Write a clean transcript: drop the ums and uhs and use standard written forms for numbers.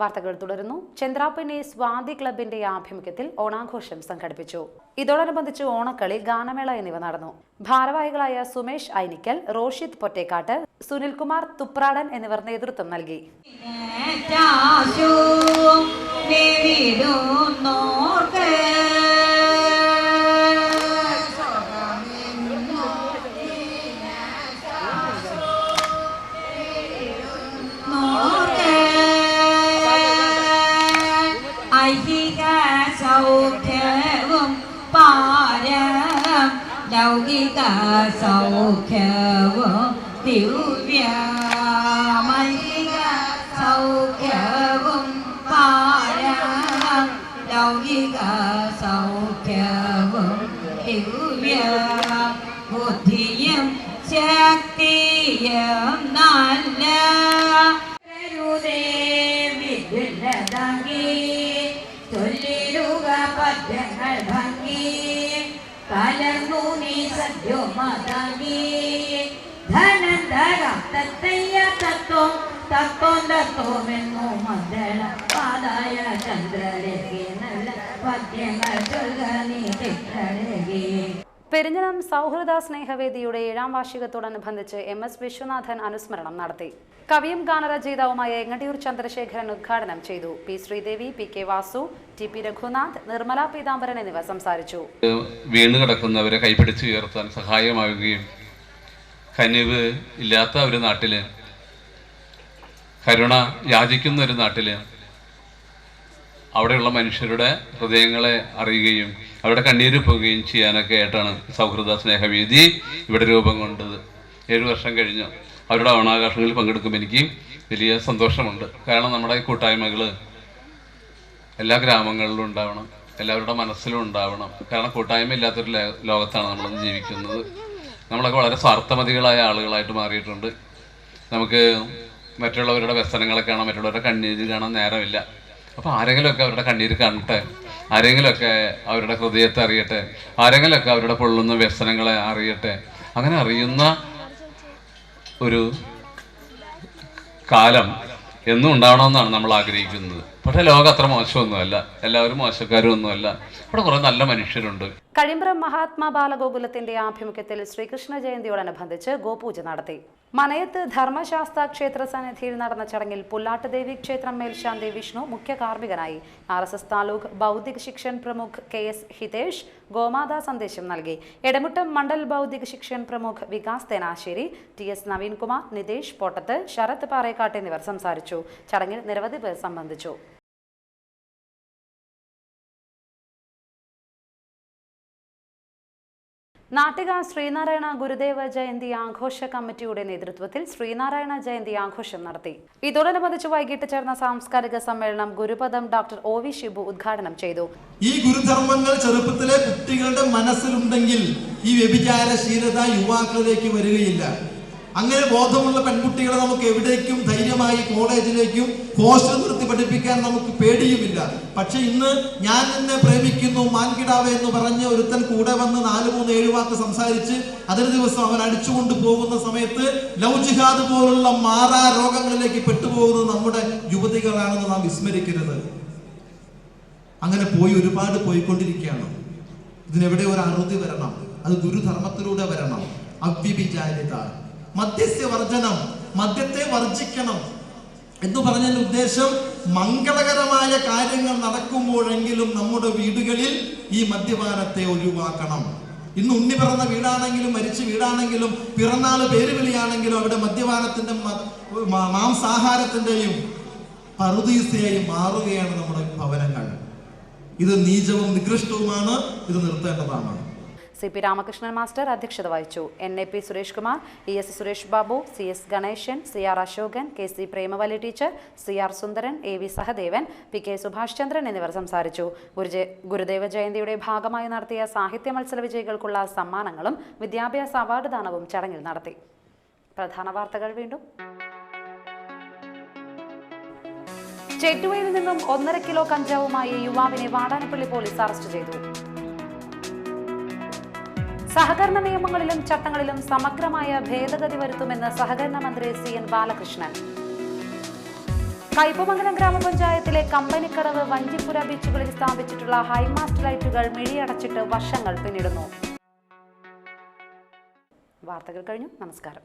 വാർത്തകൾ തുടരുന്നു. ചന്ദ്രാപ്പിനി സ്വാതി ക്ലബിന്റെ ആഭിമുഖ്യത്തിൽ ഓണാഘോഷം സംഘടിപ്പിച്ചു. ഇതോടനുബന്ധിച്ച് ഓണക്കളി, ഗാനമേള എന്നിവ നടന്നു. ഭാരവാഹികളായ സുമേഷ് ഐനിക്കൽ, റോഷിത് പൊറ്റേക്കാട്ട്, സുനിൽകുമാർ തുപ്രാടൻ എന്നിവർ നേതൃത്വം നൽകി. സൗഖ്യവും പാരം ലൗകിക സൗഖ്യവും ദിവ്യമൈക സൗഖ്യവും പാരം ലൗകിക സൗഖ്യവും ദിവ്യ ബുദ്ധിയും ശക്തിയും നല്ല പദ്യങ്ങൾ ഭംഗി കലർന്നു നീ സദ്യമതങ്ങി ധനന്തരം തത്തയ്യ തത്വം തത്വം തത്വമെന്നു മന്ദള പാതായ ചന്ദ്രരേഖി നല്ല പദ്യങ്ങൾ ചൊൽക നീ ചിത്രരേഖി. പെരിഞ്ഞനം സൗഹൃദ സ്നേഹവേദിയുടെ 7ാം വാർഷികത്തോടനുബന്ധിച്ച് MS വിശ്വനാഥൻ അനുസ്മരണം നടത്തി. കവിയും ഗാനരചയിതാവുമായ എങ്ങണ്ടിയൂർ ചന്ദ്രശേഖരൻ ഉദ്ഘാടനം ചെയ്തു. P Sreedevi, PK Vasu, TP Raghunath, Nirmala Peethambaran എന്നിവർ സംസാരിച്ചു. വീണ് കിടക്കുന്നവരെ കൈപിടിച്ച് ഉയർത്താൻ സഹായമാവുകയും കനിവ് ഇല്ലാത്ത ഒരു നാട്ടില്, കരുണ യാചിക്കുന്ന ഒരു നാട്ടില് അവിടെയുള്ള മനുഷ്യരുടെ ഹൃദയങ്ങളെ അറിയുകയും അവരുടെ കണ്ണീര് പോവുകയും ചെയ്യാനൊക്കെ ആയിട്ടാണ് സൗഹൃദ സ്നേഹവേദി ഇവിടെ രൂപം കൊണ്ടത്. 7 വർഷം കഴിഞ്ഞു. അവരുടെ ഓണാഘോഷങ്ങളിൽ പങ്കെടുക്കുമ്പോൾ എനിക്ക് വലിയ സന്തോഷമുണ്ട്. കാരണം നമ്മുടെ ഈ കൂട്ടായ്മകൾ എല്ലാ ഗ്രാമങ്ങളിലും ഉണ്ടാവണം, എല്ലാവരുടെ മനസ്സിലും ഉണ്ടാവണം. കാരണം കൂട്ടായ്മ ഇല്ലാത്തൊരു ലോകത്താണ് നമ്മളൊന്ന് ജീവിക്കുന്നത്. നമ്മളൊക്കെ വളരെ സ്വാർത്ഥമതികളായ ആളുകളായിട്ട് മാറിയിട്ടുണ്ട്. നമുക്ക് മറ്റുള്ളവരുടെ വ്യസനങ്ങളെ കാണാൻ, മറ്റുള്ളവരുടെ കണ്ണീര് കാണാൻ നേരമില്ല. അപ്പോൾ ആരെങ്കിലുമൊക്കെ അവരുടെ കണ്ണീര് കാണട്ടെ, ആരെങ്കിലുമൊക്കെ അവരുടെ ഹൃദയത്തെ അറിയട്ടെ, ആരെങ്കിലുമൊക്കെ അവരുടെ പൊള്ളുന്ന വ്യസനങ്ങളെ അറിയട്ടെ. അങ്ങനെ അറിയുന്ന ഒരു കാലം എന്നും ഉണ്ടാവണമെന്നാണ് നമ്മൾ ആഗ്രഹിക്കുന്നത്. പക്ഷേ ലോകം അത്ര മോശമൊന്നുമല്ല, എല്ലാവരും മോശക്കാരും ഒന്നുമല്ല. ഇവിടെ കുറേ നല്ല മനുഷ്യരുണ്ട്. കഴിമ്പ്രം മഹാത്മാ ബാലഗോകുലത്തിന്റെ ആഭിമുഖ്യത്തിൽ ശ്രീകൃഷ്ണ ജയന്തിയോടനുബന്ധിച്ച് ഗോപൂജ നടത്തി. മനയത്ത് ധർമ്മശാസ്ത്ര ക്ഷേത്ര സന്നിധിയിൽ നടന്ന ചടങ്ങിൽ പുല്ലാട്ടുദേവി ക്ഷേത്രം മേൽശാന്തി വിഷ്ണു മുഖ്യ കാർമ്മികനായി. RSS താലൂക്ക് ബൗദ്ധിക ശിക്ഷൺ പ്രമുഖ് KS ഹിതേഷ് ഗോമാതാ സന്ദേശം നൽകി. എടമുട്ടം മണ്ഡൽ ബൗദ്ധിക ശിക്ഷൺ പ്രമുഖ് വികാസ് തേനാശ്ശേരി, TS നവീൻകുമാർ, നിതേഷ് പോട്ടത്ത്, ശരത് പാറേക്കാട്ട് എന്നിവർ സംസാരിച്ചു. ചടങ്ങിൽ നിരവധി പേർ സംബന്ധിച്ചു. നാട്ടിക ശ്രീനാരായണ ഗുരുദേവ ജയന്തി ആഘോഷ കമ്മിറ്റിയുടെ നേതൃത്വത്തിൽ ശ്രീനാരായണ ജയന്തി ആഘോഷം നടത്തി. ഇതോടനുബന്ധിച്ച് വൈകിട്ട് ചേർന്ന സാംസ്കാരിക സമ്മേളനം ഗുരുപദം ഡോക്ടർ OV ഷിബു ഉദ്ഘാടനം ചെയ്തു. ഈ ഗുരുധർമ്മങ്ങൾ ചെറുപ്പത്തിലെ കുട്ടികളുടെ മനസ്സിലുണ്ടെങ്കിൽ ഈ വ്യഭിചാരശീലത യുവാക്കളിലേക്ക് വരികയില്ല. അങ്ങനെ ബോധമുള്ള പെൺകുട്ടികളെ നമുക്ക് എവിടേക്കും ധൈര്യമായി കോളേജിലേക്കും ഹോസ്റ്റൽ നിർത്തി പഠിപ്പിക്കാൻ നമുക്ക് പേടിയുമില്ല. പക്ഷെ ഇന്ന് ഞാൻ നിന്നെ പ്രേമിക്കുന്നു മാൻകിടാവെ എന്ന് പറഞ്ഞ് ഒരുത്തൻ കൂടെ വന്ന് 4-3-7 വാക്ക് സംസാരിച്ച് അതൊരു ദിവസം അവൻ അടിച്ചുകൊണ്ട് പോകുന്ന സമയത്ത് ലവ് ജിഹാദ് പോലുള്ള മാറാ രോഗങ്ങളിലേക്ക് പെട്ടുപോകുന്നത് നമ്മുടെ യുവതികളാണെന്ന് നാം വിസ്മരിക്കരുത്. അങ്ങനെ ഒരുപാട് പോയിക്കൊണ്ടിരിക്കുകയാണ്. ഇതിനെവിടെ ഒരു അറുതി വരണം, അത് ഗുരുധർമ്മത്തിലൂടെ വരണം. അവ്യഭിചാരിത, മദ്യവർജനം, മദ്യത്തെ വർജിക്കണം എന്ന് പറഞ്ഞതിന്റെ ഉദ്ദേശം മംഗളകരമായ കാര്യങ്ങൾ നടക്കുമ്പോഴെങ്കിലും നമ്മുടെ വീടുകളിൽ ഈ മദ്യപാനത്തെ ഒഴിവാക്കണം. ഇന്ന് ഉണ്ണി പിറന്ന വീടാണെങ്കിലും മരിച്ച വീടാണെങ്കിലും പിറന്നാള് പേരുവിളിയാണെങ്കിലും അവിടെ മദ്യപാനത്തിന്റെ മാംസാഹാരത്തിന്റെയും പറുദീസയായി മാറുകയാണ് നമ്മുടെ ഭവനങ്ങൾ. ഇത് നീചവും നികൃഷ്ടവുമാണ്. ഇത് നിർത്തേണ്ടതാണ്. CP രാമകൃഷ്ണൻ മാസ്റ്റർ അധ്യക്ഷത വഹിച്ചു. NAP Suresh Kumar, ES Suresh Babu, CS Ganeshan, CR Ashokan, KC Premavali teacher, CR Sundaran, AV Sahadevan, PK Subhash Chandran എന്നിവർ സംസാരിച്ചു. ഗുരുദേവ ജയന്തിയുടെ ഭാഗമായി നടത്തിയ സാഹിത്യ മത്സര വിജയികൾക്കുള്ള സമ്മാനങ്ങളും വിദ്യാഭ്യാസ അവാർഡ് ദാനവും ചടങ്ങിൽ നടത്തി. പ്രധാന വാർത്തകൾ വീണ്ടും. ചേറ്റുവയിൽ നിന്നും 1.5 കിലോ കഞ്ചാവുമായി യുവാവിനെ വാടാനപ്പള്ളി പോലീസ് അറസ്റ്റ് ചെയ്തു. സഹകരണ നിയമങ്ങളിലും ചട്ടങ്ങളിലും സമഗ്രമായ ഭേദഗതി വരുത്തുമെന്ന് സഹകരണ മന്ത്രി CN ബാലകൃഷ്ണൻ. കയ്പമംഗലം ഗ്രാമപഞ്ചായത്തിലെ കമ്പനിക്കടവ് വഞ്ചിപ്പുര ബീച്ചുകളിൽ സ്ഥാപിച്ചിട്ടുള്ള ഹൈമാസ്റ്റ് ലൈറ്റുകൾ മിഴിയടച്ചിട്ട് വർഷങ്ങൾ പിന്നിടുന്നു. വാർത്തകൾ കഴിഞ്ഞു. നമസ്കാരം.